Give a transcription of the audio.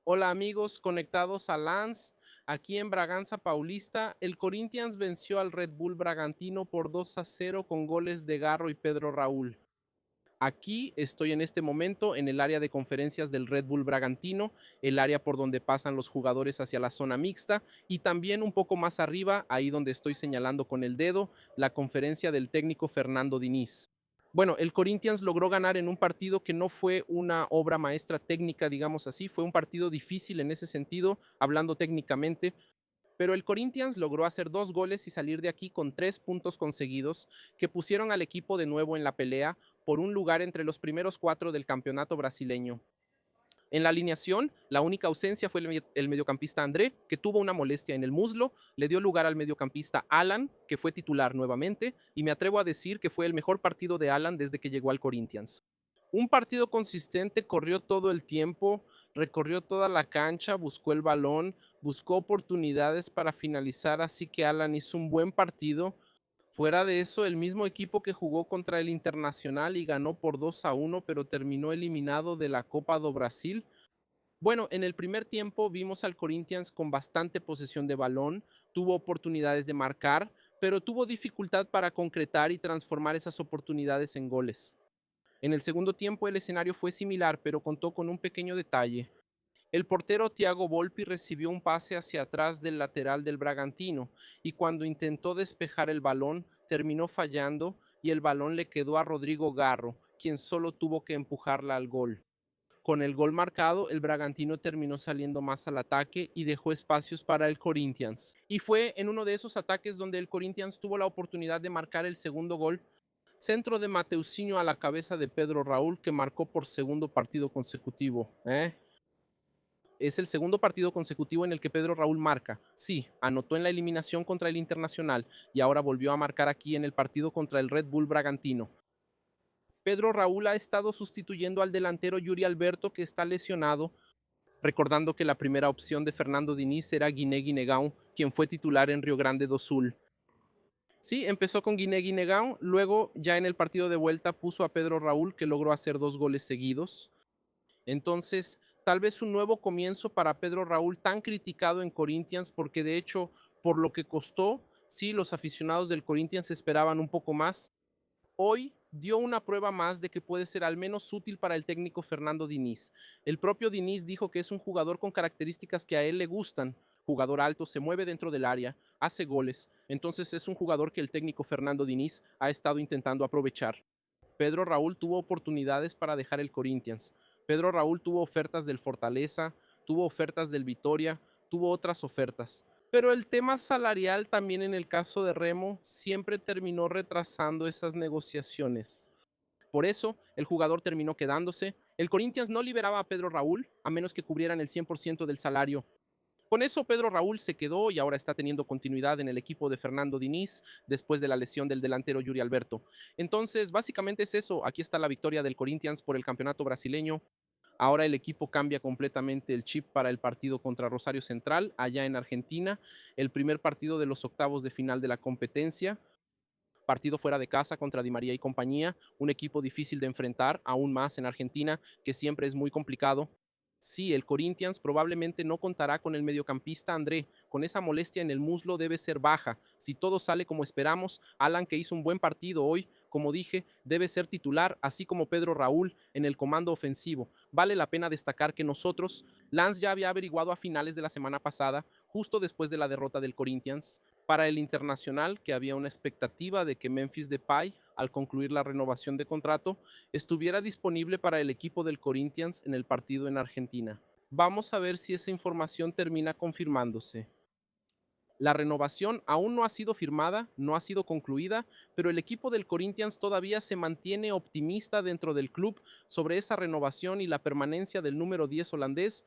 Hola amigos, conectados a Lance, aquí en Braganza Paulista, el Corinthians venció al Red Bull Bragantino por 2-0 con goles de Garro y Pedro Raúl. Aquí estoy en este momento en el área de conferencias del Red Bull Bragantino, el área por donde pasan los jugadores hacia la zona mixta y también un poco más arriba, ahí donde estoy señalando con el dedo, la conferencia del técnico Fernando Diniz. Bueno, el Corinthians logró ganar en un partido que no fue una obra maestra técnica, digamos así, fue un partido difícil en ese sentido, hablando técnicamente, pero el Corinthians logró hacer 2 goles y salir de aquí con 3 puntos conseguidos que pusieron al equipo de nuevo en la pelea por un lugar entre los primeros 4 del campeonato brasileño. En la alineación, la única ausencia fue el mediocampista André, que tuvo una molestia en el muslo, le dio lugar al mediocampista Alan, que fue titular nuevamente, y me atrevo a decir que fue el mejor partido de Alan desde que llegó al Corinthians. Un partido consistente, corrió todo el tiempo, recorrió toda la cancha, buscó el balón, buscó oportunidades para finalizar, así que Alan hizo un buen partido. Fuera de eso, el mismo equipo que jugó contra el Internacional y ganó por 2-1, pero terminó eliminado de la Copa do Brasil. Bueno, en el primer tiempo vimos al Corinthians con bastante posesión de balón, tuvo oportunidades de marcar, pero tuvo dificultad para concretar y transformar esas oportunidades en goles. En el segundo tiempo el escenario fue similar, pero contó con un pequeño detalle. El portero Thiago Volpi recibió un pase hacia atrás del lateral del Bragantino y cuando intentó despejar el balón terminó fallando y el balón le quedó a Rodrigo Garro, quien solo tuvo que empujarla al gol. Con el gol marcado, el Bragantino terminó saliendo más al ataque y dejó espacios para el Corinthians. Y fue en uno de esos ataques donde el Corinthians tuvo la oportunidad de marcar el segundo gol. Centro de Mateusinho a la cabeza de Pedro Raúl, que marcó por segundo partido consecutivo. Es el segundo partido consecutivo en el que Pedro Raúl marca. Sí, anotó en la eliminación contra el Internacional y ahora volvió a marcar aquí en el partido contra el Red Bull Bragantino. Pedro Raúl ha estado sustituyendo al delantero Yuri Alberto, que está lesionado, recordando que la primera opción de Fernando Diniz era Guiné Guinegão, quien fue titular en Río Grande do Sul. Sí, empezó con Guiné Guinegão, luego ya en el partido de vuelta puso a Pedro Raúl, que logró hacer 2 goles seguidos. Entonces, tal vez un nuevo comienzo para Pedro Raúl, tan criticado en Corinthians, porque de hecho, por lo que costó, sí, los aficionados del Corinthians esperaban un poco más. Hoy dio una prueba más de que puede ser al menos útil para el técnico Fernando Diniz. El propio Diniz dijo que es un jugador con características que a él le gustan. Jugador alto, se mueve dentro del área, hace goles. Entonces es un jugador que el técnico Fernando Diniz ha estado intentando aprovechar. Pedro Raúl tuvo oportunidades para dejar el Corinthians. Pedro Raúl tuvo ofertas del Fortaleza, tuvo ofertas del Vitoria, tuvo otras ofertas. Pero el tema salarial también en el caso de Remo siempre terminó retrasando esas negociaciones. Por eso el jugador terminó quedándose. El Corinthians no liberaba a Pedro Raúl a menos que cubrieran el 100% del salario. Con eso Pedro Raúl se quedó y ahora está teniendo continuidad en el equipo de Fernando Diniz después de la lesión del delantero Yuri Alberto. Entonces, básicamente es eso. Aquí está la victoria del Corinthians por el campeonato brasileño. Ahora el equipo cambia completamente el chip para el partido contra Rosario Central, allá en Argentina, el primer partido de los octavos de final de la competencia. Partido fuera de casa contra Di María y compañía, un equipo difícil de enfrentar, aún más en Argentina, que siempre es muy complicado. Sí, el Corinthians probablemente no contará con el mediocampista André, con esa molestia en el muslo debe ser baja. Si todo sale como esperamos, Alan, que hizo un buen partido hoy, como dije, debe ser titular, así como Pedro Raúl en el comando ofensivo. Vale la pena destacar que nosotros, Lance ya había averiguado a finales de la semana pasada, justo después de la derrota del Corinthians, para el Internacional, que había una expectativa de que Memphis Depay, al concluir la renovación de contrato, estuviera disponible para el equipo del Corinthians en el partido en Argentina. Vamos a ver si esa información termina confirmándose. La renovación aún no ha sido firmada, no ha sido concluida, pero el equipo del Corinthians todavía se mantiene optimista dentro del club sobre esa renovación y la permanencia del número 10 holandés,